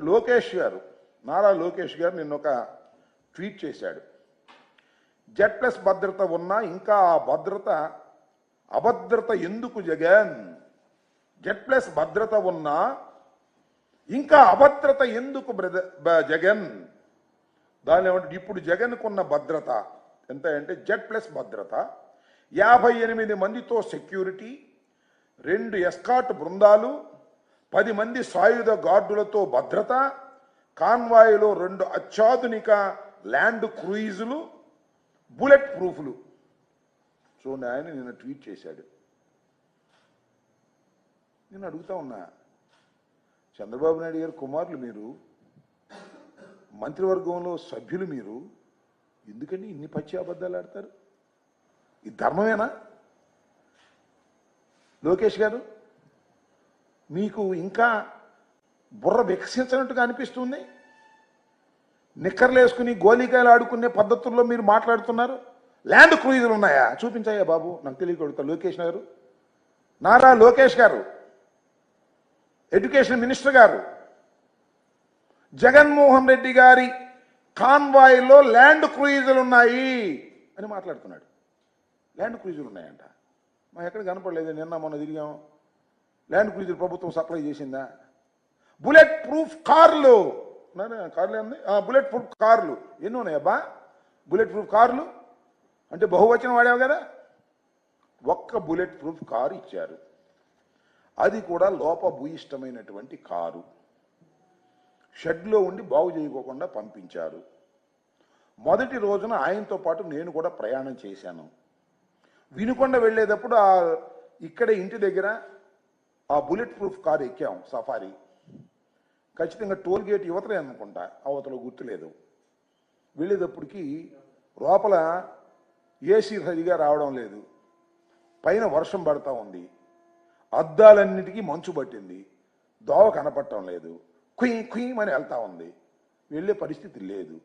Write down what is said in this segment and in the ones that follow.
లోకేష్ గారు, నారా లోకేష్ గారు నిన్న ఒక ట్వీట్ చేశాడు. Z+ భద్రత ఉన్నా ఇంకా ఆ భద్రత అభద్రత ఎందుకు జగన్? Z+ భద్రత ఉన్నా ఇంకా అభద్రత ఎందుకు జగన్? దాని ఏమంటే ఇప్పుడు జగన్కున్న భద్రత ఎంత అంటే Z+ భద్రత 58 మందితో సెక్యూరిటీ, 2 ఎస్కాట్ బృందాలు, 10 మంది సాయుధ గార్డులతో భద్రత, కాన్వాయ్లో 2 అత్యాధునిక ల్యాండ్ క్రూయిజులు, బుల్లెట్ ప్రూఫ్లు. చూడండి, ఆయన నిన్న ట్వీట్ చేశాడు. నేను అడుగుతా ఉన్నా, చంద్రబాబు నాయుడు గారు కుమారులు మీరు, మంత్రివర్గంలో సభ్యులు మీరు, ఎందుకని ఇన్ని పచ్చి అబద్ధాలు ఆడతారు? ఇది ధర్మమేనా? లోకేష్ గారు, మీకు ఇంకా బుర్ర వికసించినట్టుగా అనిపిస్తుంది. నిక్కర్లు వేసుకుని గోలీకాయలు ఆడుకునే పద్ధతుల్లో మీరు మాట్లాడుతున్నారు. ల్యాండ్ క్రూయిజులు ఉన్నాయా? చూపించాయా బాబు, నాకు తెలియకూడతా. లోకేష్ గారు, నారా లోకేష్ గారు, ఎడ్యుకేషన్ మినిస్టర్ గారు, జగన్మోహన్ రెడ్డి గారి కాన్వాయ్లో ల్యాండ్ క్రూయిజులు ఉన్నాయి అని మాట్లాడుతున్నాడు. ల్యాండ్ క్రూయిజులు ఉన్నాయంట. మా ఎక్కడ కనపడలేదు, నిన్న మొన్న తిరిగాం. ల్యాండ్ క్రూయిజులు ప్రభుత్వం సప్లై చేసిందా? బుల్లెట్ ప్రూఫ్ కార్లు, కార్లు ఏంది? బుల్లెట్ ప్రూఫ్ కార్లు ఎన్ని ఉన్నాయబ్బా? బుల్లెట్ ప్రూఫ్ కార్లు అంటే బహువచనం వాడావు కదా. ఒక్క బుల్లెట్ ప్రూఫ్ కారు ఇచ్చారు, అది కూడా లోపభూయిష్టమైనటువంటి కారు. షెడ్లో ఉండి బాగు చేయకోకుండా పంపించారు. మొదటి రోజున ఆయనతో పాటు నేను కూడా ప్రయాణం చేశాను. వినుకొండ వెళ్ళేటప్పుడు ఇక్కడే ఇంటి దగ్గర ఆ బుల్లెట్ ప్రూఫ్ కారు ఎక్కాం, సఫారీ. ఖచ్చితంగా టోల్ గేట్ యువతలే అనుకుంటా, అవతల గుర్తులేదు. వెళ్ళేటప్పటికి లోపల ఏసీ సరిగా రావడం లేదు, పైన వర్షం పడతా ఉంది, అద్దాలన్నిటికీ మంచు పట్టింది, దోవ కనపడటం లేదు, కుయ్ కుయ్యమని వెళ్తా ఉంది. వెళ్ళే పరిస్థితి లేదు.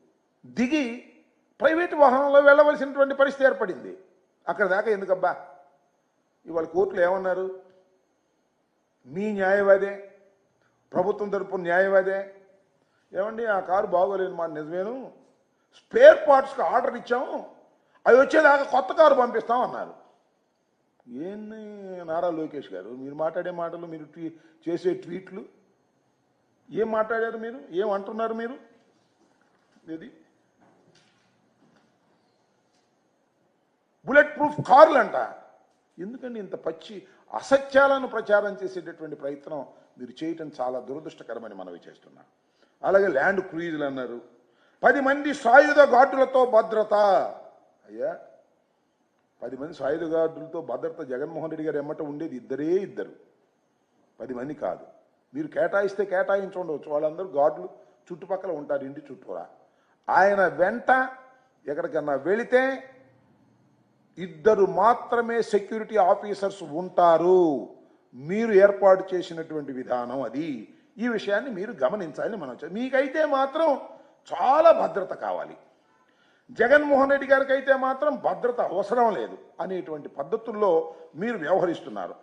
దిగి ప్రైవేటు వాహనంలో వెళ్ళవలసినటువంటి పరిస్థితి ఏర్పడింది. అక్కడ దాకా ఎందుకబ్బా? ఇవాళ కోర్టులో ఏమన్నారు? మీ న్యాయవాదే, ప్రభుత్వం తరపున న్యాయవాదే, ఏమండి ఆ కారు బాగోలేదు మాట నిజమేను, స్పేర్ పార్ట్స్కి ఆర్డర్ ఇచ్చాము, అవి వచ్చేదాకా కొత్త కారు పంపిస్తాం అన్నారు. ఏంది నారా లోకేష్ గారు, మీరు మాట్లాడే మాటలు, మీరు చేసే ట్వీట్లు, ఏం మాట్లాడారు మీరు? ఏం అంటున్నారు మీరు? ఇది బుల్లెట్ ప్రూఫ్ కార్లు అంట. ఎందుకండి ఇంత పచ్చి అసత్యాలను ప్రచారం చేసేటటువంటి ప్రయత్నం మీరు చేయటం చాలా దురదృష్టకరమని మనవి చేస్తున్నాం. అలాగే ల్యాండ్ క్రూయిజులు అన్నారు. 10 మంది సాయుధ గార్డులతో భద్రత. అయ్యా, 10 మంది సాయుధ గార్డులతో భద్రత జగన్మోహన్ రెడ్డి గారు ఎమ్మట ఉండేది ఇద్దరు, 10 మంది కాదు. మీరు కేటాయిస్తే కేటాయించుండవచ్చు, వాళ్ళందరూ గార్డులు చుట్టుపక్కల ఉంటారు, ఇంటి చుట్టూరా. ఆయన వెంట ఎక్కడికన్నా వెళితే 2 మాత్రమే సెక్యూరిటీ ఆఫీసర్స్ ఉంటారు. మీరు ఏర్పాటు చేసినటువంటి విధానం అది. ఈ విషయాన్ని మీరు గమనించాలని మనం. మీకైతే మాత్రం చాలా భద్రత కావాలి, జగన్మోహన్ రెడ్డి గారికి అయితే మాత్రం భద్రత అవసరం లేదు అనేటువంటి పద్ధతుల్లో మీరు వ్యవహరిస్తున్నారు.